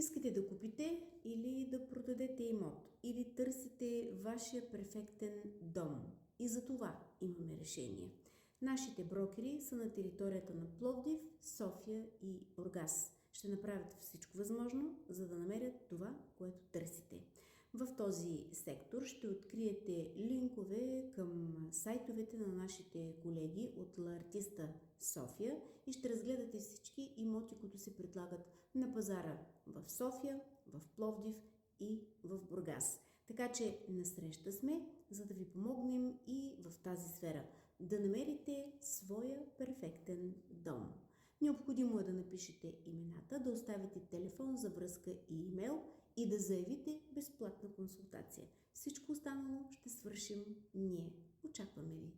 Искате да купите или да продадете имот, или търсите вашия перфектен дом. И за това имаме решение. Нашите брокери са на територията на Пловдив, София и Бургас. Ще направят всичко възможно, за да намерят това, което търсите. В този сектор ще откриете линкове към сайтовете на нашите колеги от Лартиста София и ще разгледате всички имоти, които се предлагат на пазара в София, в Пловдив и в Бургас. Така че насреща сме, за да ви помогнем и в тази сфера да намерите своя перфектен дом. Необходимо е да напишете имената, да оставите телефон за връзка и имейл и да заявите безплатна консултация. Всичко останало ще свършим ние. Очакваме ви!